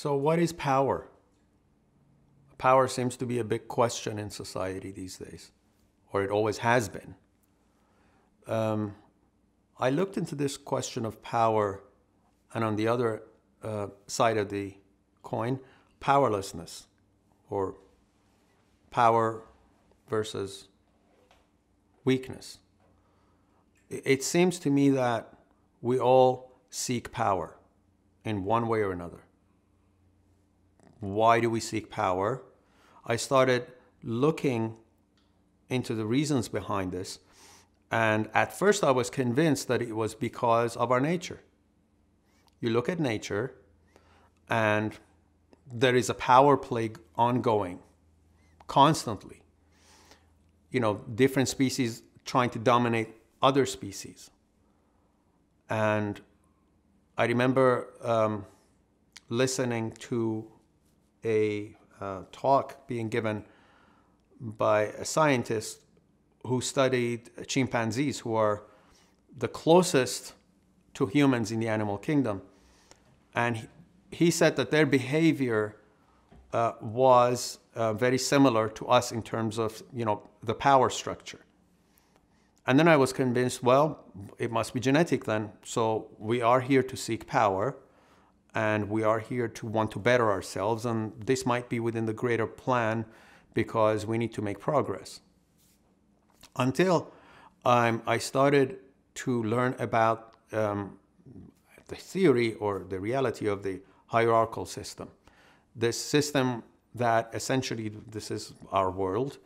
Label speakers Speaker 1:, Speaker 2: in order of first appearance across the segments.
Speaker 1: So what is power? Power seems to be a big question in society these days, or it always has been. I looked into this question of power, and on the other side of the coin, powerlessness, or power versus weakness. It seems to me that we all seek power in one way or another. Why do we seek power? I started looking into the reasons behind this, and at first I was convinced that it was because of our nature. You look at nature, and there is a power play ongoing constantly. You know, different species trying to dominate other species. And I remember listening to a talk being given by a scientist who studied chimpanzees, who are the closest to humans in the animal kingdom. And he said that their behavior was very similar to us in terms of, you know, the power structure. And then I was convinced, well, it must be genetic then. So we are here to seek power, and we are here to want to better ourselves. And this might be within the greater plan because we need to make progress. Until I started to learn about the theory or the reality of the hierarchical system. This system that essentially, this is our world,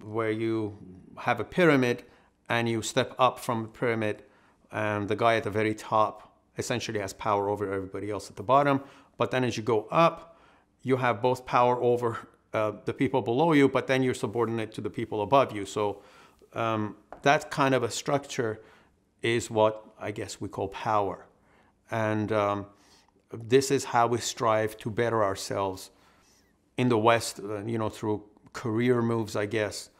Speaker 1: where you have a pyramid and you step up from the pyramid, and the guy at the very top essentially has power over everybody else at the bottom. But then as you go up, you have both power over the people below you, but then you're subordinate to the people above you. So that kind of a structure is what I guess we call power. And this is how we strive to better ourselves in the West, you know, through career moves, I guess,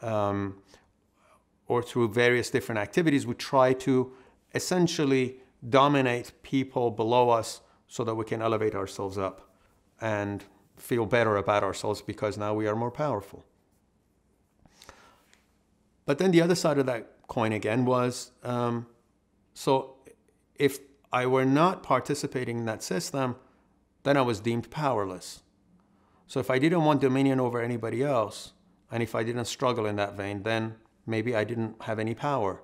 Speaker 1: or through various different activities. We try to essentially dominate people below us so that we can elevate ourselves up and feel better about ourselves because now we are more powerful. But then the other side of that coin again was, so if I were not participating in that system, then I was deemed powerless. So if I didn't want dominion over anybody else, and if I didn't struggle in that vein, then maybe I didn't have any power.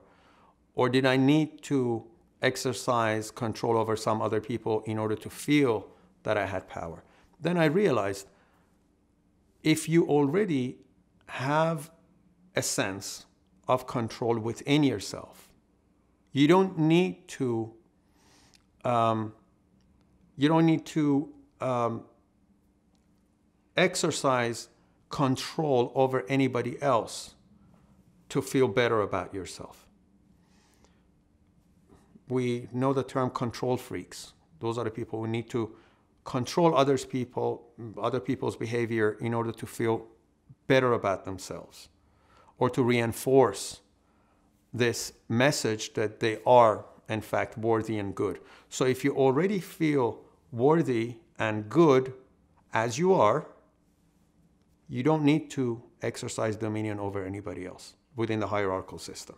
Speaker 1: Or did I need to exercise control over some other people in order to feel that I had power? Then I realized if you already have a sense of control within yourself, you don't need to exercise control over anybody else to feel better about yourself. We know the term control freaks. Those are the people who need to control other people's behavior in order to feel better about themselves, or to reinforce this message that they are, in fact, worthy and good. So if you already feel worthy and good as you are, you don't need to exercise dominion over anybody else within the hierarchical system.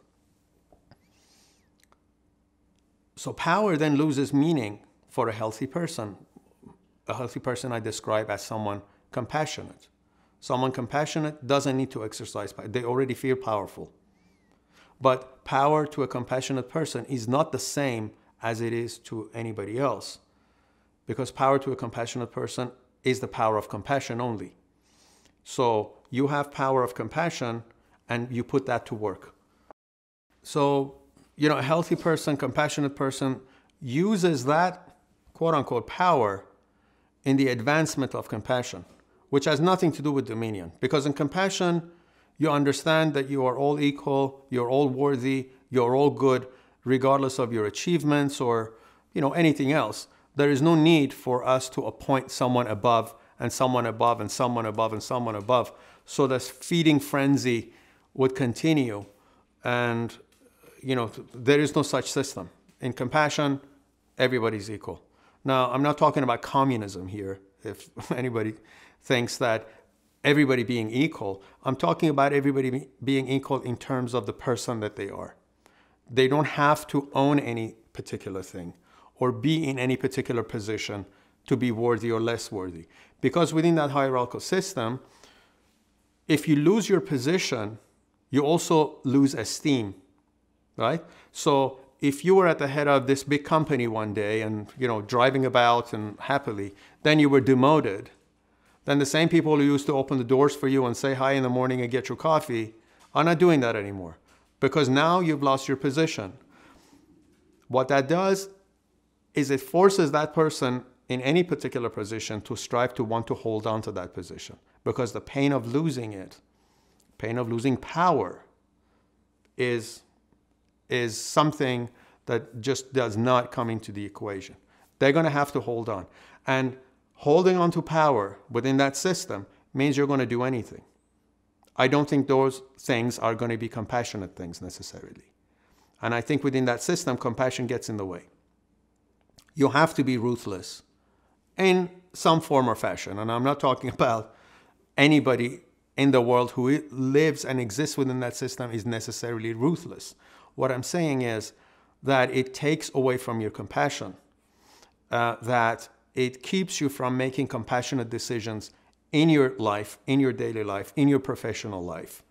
Speaker 1: So power then loses meaning for a healthy person. A healthy person I describe as someone compassionate. Someone compassionate doesn't need to exercise power. They already feel powerful. But power to a compassionate person is not the same as it is to anybody else, because power to a compassionate person is the power of compassion only. So you have power of compassion and you put that to work. So, you know, a healthy person, compassionate person uses that quote unquote power in the advancement of compassion, which has nothing to do with dominion. Because in compassion, you understand that you are all equal, you're all worthy, you're all good, regardless of your achievements or, you know, anything else. There is no need for us to appoint someone above and someone above and someone above and someone above. So this feeding frenzy would continue. And, you know, there is no such system. In compassion, everybody's equal. Now, I'm not talking about communism here, if anybody thinks that everybody being equal. I'm talking about everybody being equal in terms of the person that they are. They don't have to own any particular thing or be in any particular position to be worthy or less worthy. Because within that hierarchical system, if you lose your position, you also lose esteem, right? So if you were at the head of this big company one day and, driving about and happily, then you were demoted, then the same people who used to open the doors for you and say hi in the morning and get your coffee are not doing that anymore, because now you've lost your position. What that does is it forces that person in any particular position to strive to want to hold on to that position, because the pain of losing it, pain of losing power, is something that just does not come into the equation. They're going to have to hold on. And holding on to power within that system means you're going to do anything. I don't think those things are going to be compassionate things necessarily. And I think within that system, compassion gets in the way. You have to be ruthless in some form or fashion. And I'm not talking about anybody in the world who lives and exists within that system is necessarily ruthless. What I'm saying is that it takes away from your compassion, that it keeps you from making compassionate decisions in your life, in your daily life, in your professional life,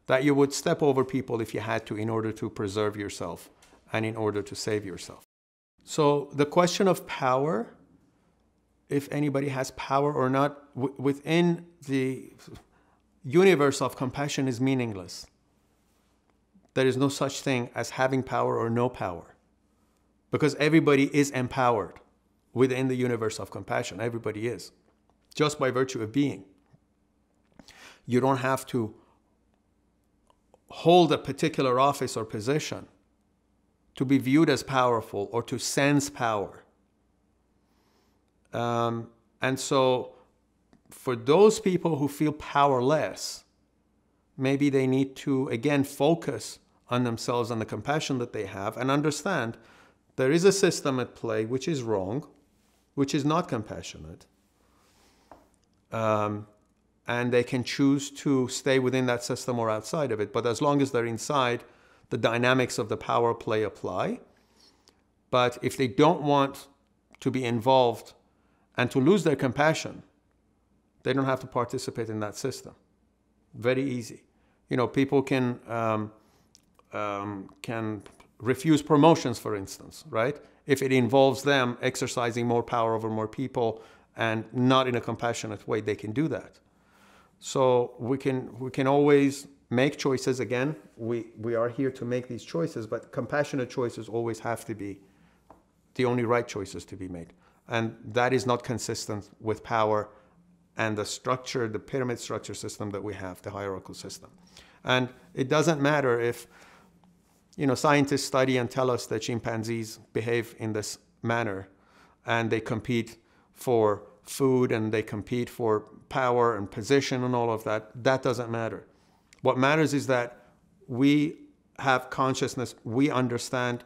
Speaker 1: that you would step over people if you had to in order to preserve yourself and in order to save yourself. So the question of power, if anybody has power or not, within the universe of compassion is meaningless. There is no such thing as having power or no power, because everybody is empowered within the universe of compassion. Everybody is, just by virtue of being. You don't have to hold a particular office or position to be viewed as powerful or to sense power. And so for those people who feel powerless, maybe they need to, again, focus on themselves and the compassion that they have and understand there is a system at play which is wrong, which is not compassionate. And they can choose to stay within that system or outside of it. But as long as they're inside, the dynamics of the power play apply. But if they don't want to be involved and to lose their compassion, they don't have to participate in that system. Very easy. People can refuse promotions, for instance, right? If it involves them exercising more power over more people and not in a compassionate way, they can do that. So we can always make choices. Again, we are here to make these choices, but compassionate choices always have to be the only right choices to be made. And that is not consistent with power and the structure, the pyramid structure system that we have, the hierarchical system. And it doesn't matter if, scientists study and tell us that chimpanzees behave in this manner and they compete for food and they compete for power and position and all of that. That doesn't matter. What matters is that we have consciousness, we understand,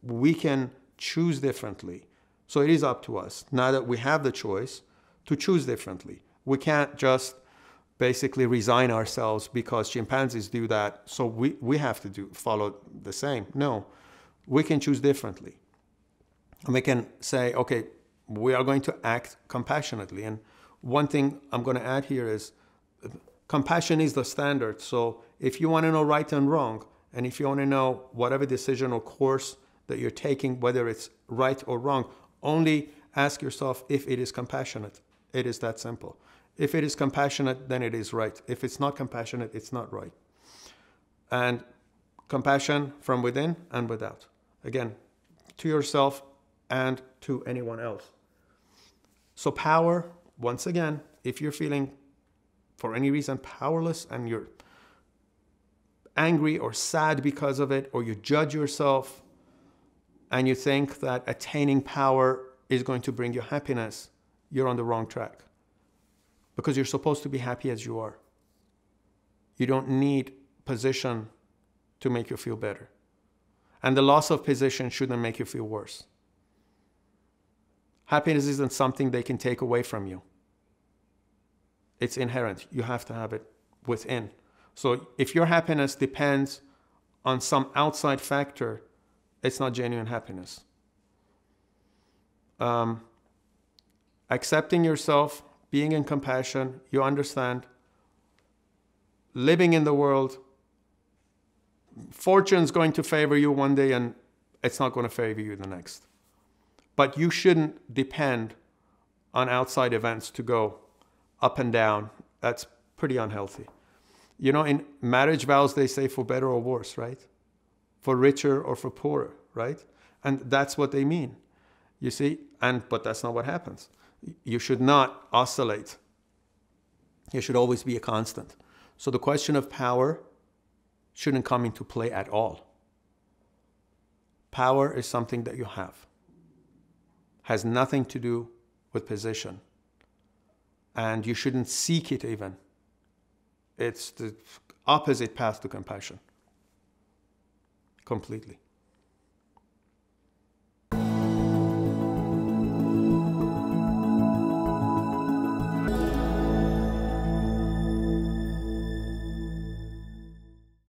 Speaker 1: we can choose differently. So it is up to us, now that we have the choice, to choose differently. We can't just basically resign ourselves because chimpanzees do that, so we have to follow the same. No, we can choose differently. And we can say, okay, we are going to act compassionately. And one thing I'm going to add here is compassion is the standard. So if you want to know right and wrong, and if you want to know whatever decision or course that you're taking, whether it's right or wrong, only ask yourself if it is compassionate. It is that simple. If it is compassionate, then it is right. If it's not compassionate, it's not right. And compassion from within and without. Again, to yourself and to anyone else. So power, once again, if you're feeling for any reason powerless and you're angry or sad because of it, or you judge yourself and you think that attaining power is going to bring you happiness, you're on the wrong track. Because you're supposed to be happy as you are. You don't need position to make you feel better. And the loss of position shouldn't make you feel worse. Happiness isn't something they can take away from you. It's inherent. You have to have it within. So if your happiness depends on some outside factor, it's not genuine happiness. Accepting yourself, being in compassion, you understand, living in the world, fortune's going to favor you one day and it's not going to favor you the next. But you shouldn't depend on outside events to go up and down. That's pretty unhealthy. You know, in marriage vows, they say for better or worse, right? For richer or for poorer, right? And that's what they mean, you see? But that's not what happens. You should not oscillate. You should always be a constant. So the question of power shouldn't come into play at all. Power is something that you have. Has nothing to do with position. And you shouldn't seek it even. It's the opposite path to compassion. Completely.